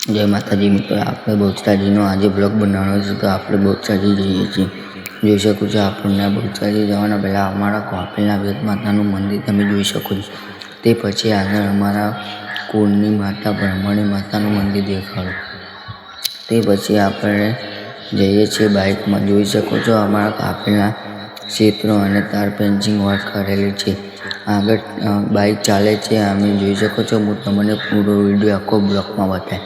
જય માતાજી મિત્રો, આપણે બહુચરાજીનો આજે બ્લોગ બનાવવાનો છે. તો આપણે બહુચરાજી જઈએ છીએ. જોઈ શકો છો, આપણને બહુચરાજી જવાના પહેલાં અમારા કપિલના વેદ માતાનું મંદિર તમે જોઈ શકો છો. તે પછી આગળ અમારા કુળની માતા બ્રહ્મણી માતાનું મંદિર દેખાડો. તે પછી આપણે જઈએ છીએ બાઇકમાં. જોઈ શકો છો, અમારા કપિલના ક્ષેત્રો અને તાર પેન્ચિંગ વર્ક કરેલી છે. આગળ બાઇક ચાલે છે. અમે જોઈ શકો છો. હું તમને પૂરો વિડીયો આખો બ્લોગમાં બતાવે.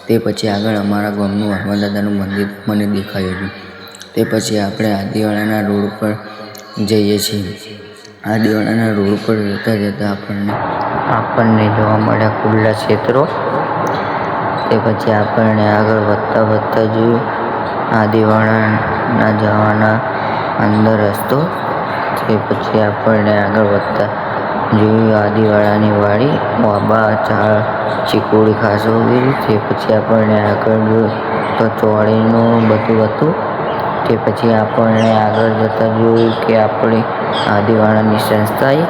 તે પછી આગળ અમારા ગામનું હનુમાનદાદાનું મંદિર મને દેખાયું હતું. તે પછી આપણે આદિવાળાના રોડ ઉપર જઈએ છીએ. આદિવાળાના રોડ ઉપર જતાં જતાં આપણને જોવા મળ્યા ખુલ્લા ક્ષેત્રો. તે પછી આપણને આગળ વધતા જોયું આદિવાળાના જવાના અંદર રસ્તો. તે પછી આપણને આગળ વધતા જોયું આદિવાળાની વાડી, બાબા ચાળ ચીકુડી ખાસ ઉગેલી. તે પછી આપણને આગળ જોયું તો ચોળીનું બધું હતું. તે પછી આપણને આગળ જતાં જોયું કે આપણી આદિવાળાની સંસ્થાએ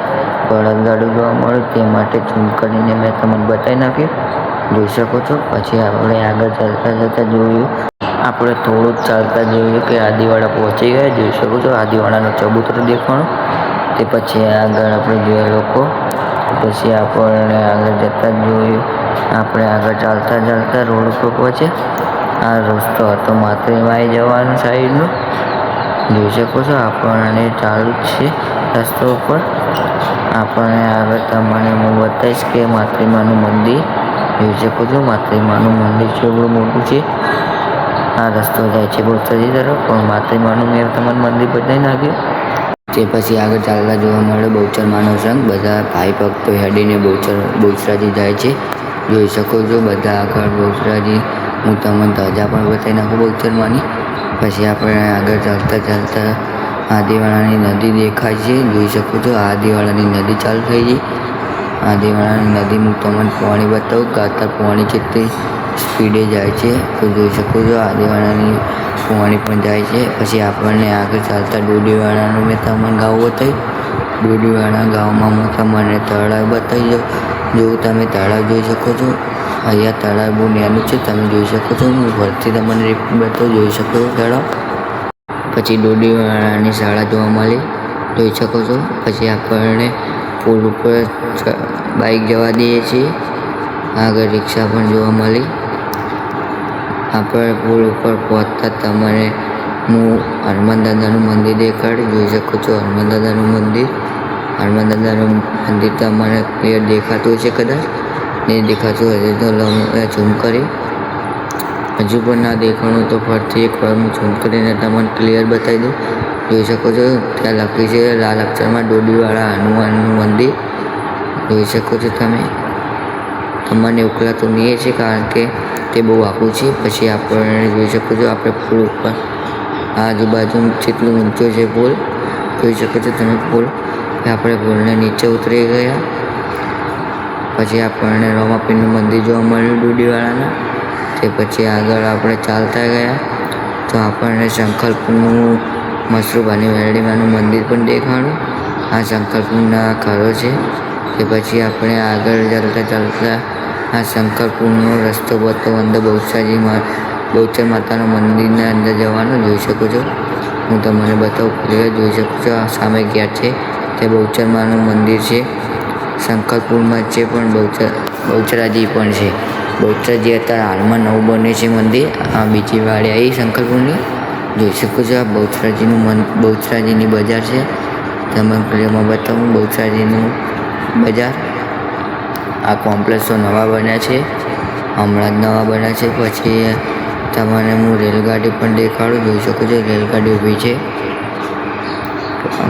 બળદગાડું જોવા મળ્યું. તે માટે ઝૂમ કરીને મેં તમને બતાવી નાખ્યું. જોઈ શકો છો. પછી આપણે આગળ ચાલતા જોયું, આપણે થોડુંક ચાલતા જોયું કે આદિવાળા પહોંચી ગયા. જોઈ શકો છો, આદિવાળાનો ચબૂતરો દેખાણો. તે પછી આગળ આપણે જોયા લોકો. પછી આપણને આગળ જતાં જોયું, આપણે આગળ ચાલતા રોડ ઉપર પહોંચ્યા. આ રસ્તો હતો માતૃમાઈ જવાનો સાઈડનો. જોઈ શકો છો, આપણને ચાલુ જ છે રસ્તો ઉપર. આપણને આગળ તમને હું બતાવીશ કે માતૃમાનું મંદિર. જોઈ શકો છો, માતૃમાનું મંદિર કેટલું મોટું છે. આ રસ્તો જાય છે બહુચરાજી તરફ, પણ માતૃમાનું મેં તમને મંદિર બતાવી નાખ્યું. તે પછી આગળ ચાલતા જોવા મળે બહુચરમાનો સંઘ. બધા ભાઈ ભક્તો હેડીને બહુચરાજી જાય છે. જોઈ શકો છો, બધા આગળ બહુચરાજી. હું તમને ધજા પણ બતાવી નાખું બહુચરમાની. પછી આપણે આગળ ચાલતા આદિવાળાની નદી દેખાય છે. જોઈ શકો છો, આદિવાળાની નદી ચાલુ થઈ ગઈ. આદિવાળાની નદી હું તમને પાણી બતાવું કે અત્યારે પાણી કેટલી સ્પીડે જાય છે. તો જોઈ શકો છો, આદિવાળાની પાણી પણ જાય છે. પછી આપણને આગળ ચાલતા ડોડીવાળાનું મેં તમને ગામ બતાવ્યું. ડોડીવાળા ગામમાં હું તમને તળાવ બતાવી દઉં. જો તમે તળાવ જોઈ શકો છો, અહીંયા તળાવ બહુ નાનું છે. તમે જોઈ શકો છો, હું ભરતી તમને રિપોર્ટ બતાવું. જોઈ શકો છો તળાવ. પછી ડોડીવાળાની શાળા જોવા મળી. જોઈ શકો છો. પછી આપણને પુલ ઉપર બાઇક જવા દઈએ છીએ. આગળ રિક્ષા પણ જોવા મળી. આપણે પુલ ઉપર પહોંચતા તમને હું હનુમાનદાદાનું મંદિર દેખાડી. જોઈ શકો છો, હનુમાનદાદાનું મંદિર. હનુમાનદાદાનું મંદિર તમને ક્લિયર દેખાતું હશે. કદાચ નહીં દેખાતું હશે તો ઝૂમ કરી. હજુ પણ ના દેખાણું તો ફરીથી એકવાર હું ઝૂમ કરીને તમને ક્લિયર બતાવી દઉં. જોઈ શકો છો, ત્યાં લખ્યું છે લાલ અક્ષરમાં ડોડીવાળા હનુમાનનું મંદિર. જોઈ શકો છો તમે. તમને ઉકલાતું નહીં છે કારણ કે તે બહુ આખું છે. પછી આપણે જોઈ શકો છો, આપણે પુલ ઉપર આજુબાજુ જેટલું ઊંચો છે પુલ. જોઈ શકો છો તમે પુલ. આપણે પુલને નીચે ઉતરી ગયા. પછી આપણને રામાપીરનું મંદિર જોવા મળ્યું ડોડીવાળાના. તે પછી આગળ આપણે ચાલતા ગયા તો આપણને શંખલપુરનું મશરૂબાની વેરડીમાનું મંદિર પણ દેખાડું. આ શંખલપુરના ઘરો છે. તે પછી આપણે આગળ ચાલતા આ શંકરપુરનો રસ્તો બતો અંદર બહુચર માતાના મંદિરના અંદર જવાનો. જોઈ શકો છો, હું તમને બતાવું ક્લિયર. જોઈ શકો છો, આ સામે ગેટ છે. તે બહુચરમાનું મંદિર છે. શંકરપુરમાં જ છે, પણ બહુચરાજી પણ છે. બહુચરાજી અત્યારે હાલમાં નવું બને છે મંદિર. આ બીજી વાડી આવી શંકરપુરની. જોઈ શકો છો, આ બહુચરાજીની બજાર છે. તમને ક્લિયરમાં બતાવું બહુચરાજીનું બજાર. આ કોમ્પ્લેક્સો નવા બન્યા છે, હમણાં જ નવા બન્યા છે. પછી તમને હું રેલગાડી પણ દેખાડું. જોઈ શકો છો, રેલગાડી ઊભી છે.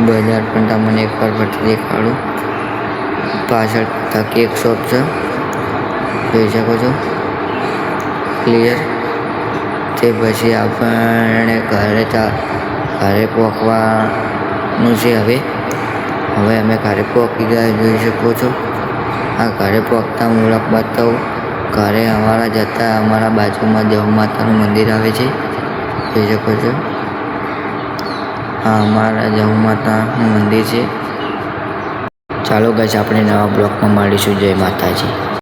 બજાર પણ તમને એકવાર ફરી દેખાડું. પાછળ થકી એક શોપ છે. જોઈ શકો છો ક્લિયર. તે પછી આપણને ઘરે પહોંચવાનું છે. હવે અમે ઘરે પહોંચી ગયા. જોઈ શકો છો, આ ઘરે પહોંચતા હું ઓળખ બતાવું. ઘરે અમારા જતાં અમારા બાજુમાં જહુ માતાનું મંદિર આવે છે. જોઈ શકો છો, આ અમારા જહુ માતાનું મંદિર છે. ચાલો ગાઈસ, આપણે નવા બ્લોગમાં મળીશું. જય માતાજી.